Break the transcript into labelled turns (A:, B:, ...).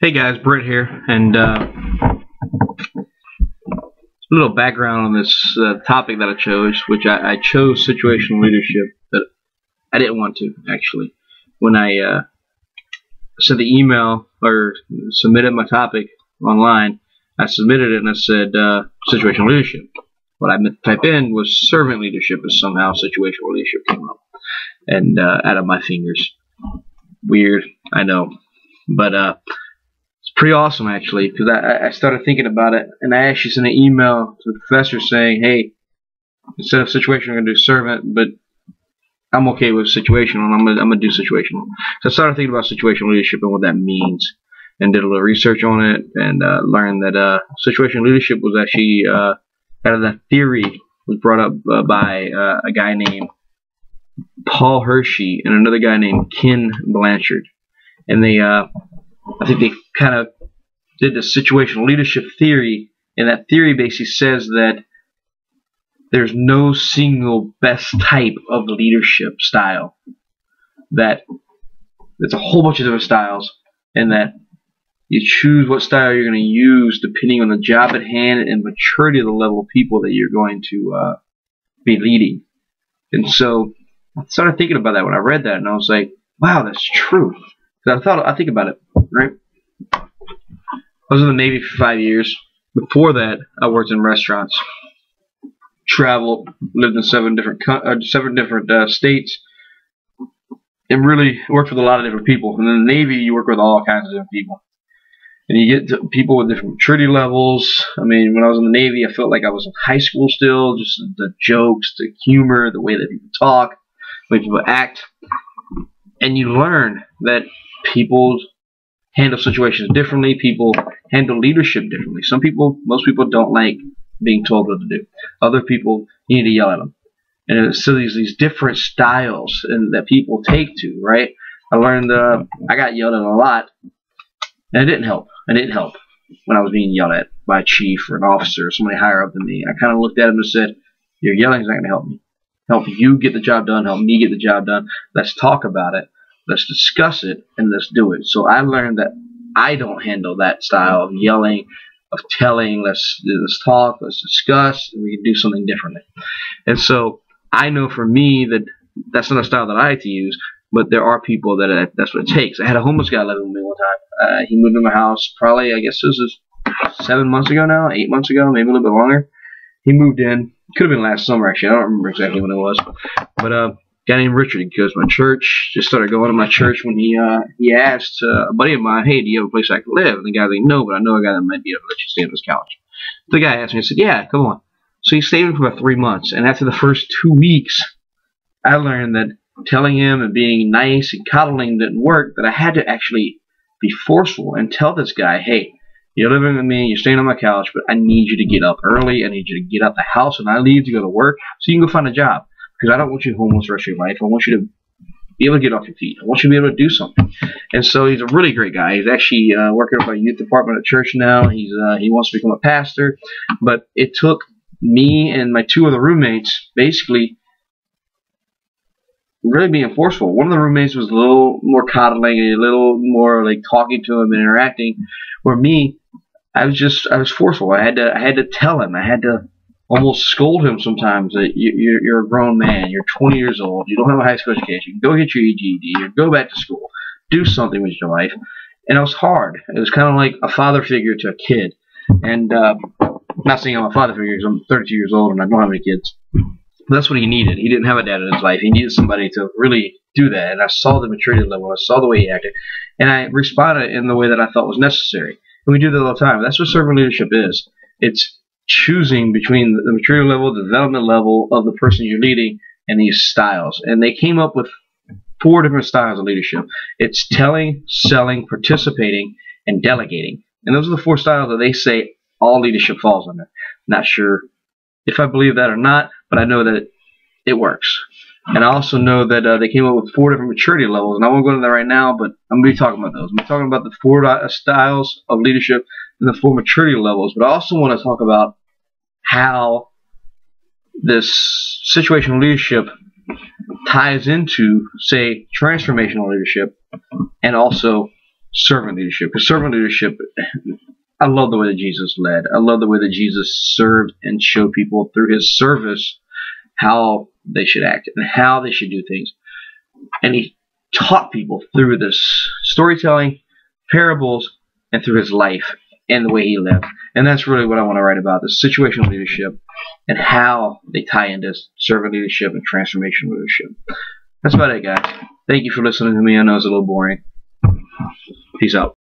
A: Hey guys, Brent here, and a little background on this topic that I chose, which I chose situational leadership, but I didn't want to, actually. When I sent the email or submitted my topic online, I submitted it and I said situational leadership. What I meant to type in was servant leadership, and somehow situational leadership came up and out of my fingers. Weird, I know, but it's pretty awesome, actually, because I started thinking about it, and I actually sent an email to the professor saying, hey, instead of situational, I'm going to do servant, but I'm okay with situational, and I'm going to do situational. So I started thinking about situational leadership and what that means, and did a little research on it, and learned that situational leadership was actually out of that theory was brought up by a guy named Paul Hershey and another guy named Ken Blanchard. And they I think they kind of did the situational leadership theory, and that theory basically says that there's no single best type of leadership style. That there's a whole bunch of different styles, and that you choose what style you're going to use depending on the job at hand and maturity of the level of people that you're going to be leading. And so I started thinking about that when I read that, and I was like, wow, that's true. I think about it, right? I was in the Navy for 5 years. Before that, I worked in restaurants, traveled, lived in seven different states, and really worked with a lot of different people. And in the Navy, you work with all kinds of different people, and you get to people with different maturity levels. I mean, when I was in the Navy, I felt like I was in high school still. Just the jokes, the humor, the way that people talk, the way people act, and you learn that people handle situations differently. People handle leadership differently. Most people don't like being told what to do. Other people, you need to yell at them. And so these different styles that people take to, right? I learned I got yelled at a lot, and it didn't help. It didn't help when I was being yelled at by a chief or an officer or somebody higher up than me. I kind of looked at him and said, your yelling is not going to help me. Help you get the job done. Help me get the job done. Let's talk about it. Let's discuss it, and let's do it. So I learned that I don't handle that style of yelling, of telling, let's talk, let's discuss, and we can do something differently. And so I know for me that that's not a style that I like to use, but there are people that that's what it takes. I had a homeless guy living with me one time. He moved in my house probably, I guess this is 7 months ago now, 8 months ago, maybe a little bit longer. He moved in. Could have been last summer, actually. I don't remember exactly when it was. But guy named Richard, he goes to my church, just started going to my church when he asked a buddy of mine, hey, do you have a place I can live? And the guy's like, no, but I know a guy that might be able to let you stay on his couch. The guy asked me, I said, yeah, come on. So he stayed with me for about 3 months, and after the first 2 weeks, I learned that telling him and being nice and coddling didn't work, that I had to actually be forceful and tell this guy, hey, you're living with me, you're staying on my couch, but I need you to get up early, I need you to get out the house when I leave to go to work so you can go find a job. Because I don't want you homeless the rest of your life. I want you to be able to get off your feet. I want you to be able to do something. And so he's a really great guy. He's actually working with our youth department at church now. He wants to become a pastor. But it took me and my 2 other roommates basically really being forceful. One of the roommates was a little more coddling, a little more like talking to him and interacting. Where me, I was forceful. I had to tell him. I had to almost scold him sometimes that you're a grown man, you're 20 years old, you don't have a high school education, go get your GED, or go back to school, do something with your life. And it was hard. It was kind of like a father figure to a kid. And I'm not saying I'm a father figure because I'm 32 years old and I don't have any kids. But that's what he needed. He didn't have a dad in his life. He needed somebody to really do that. And I saw the maturity level. I saw the way he acted. And I responded in the way that I thought was necessary. And we do that all the time. That's what servant leadership is. It's choosing between the maturity level, the development level of the person you're leading, and these styles. And they came up with 4 different styles of leadership. It's telling, selling, participating, and delegating. And those are the 4 styles that they say all leadership falls under. Not sure if I believe that or not, but I know that it works. And I also know that they came up with 4 different maturity levels. And I won't go into that right now, but I'm going to be talking about those. I'm talking about the 4 styles of leadership and the 4 maturity levels. But I also want to talk about how this situational leadership ties into, say, transformational leadership and also servant leadership. Because servant leadership, I love the way that Jesus led. I love the way that Jesus served and showed people through his service how they should act and how they should do things. And he taught people through this storytelling, parables, and through his life and the way he lived. And that's really what I want to write about, the situational leadership and how they tie into servant leadership and transformational leadership. That's about it, guys. Thank you for listening to me. I know it's a little boring. Peace out.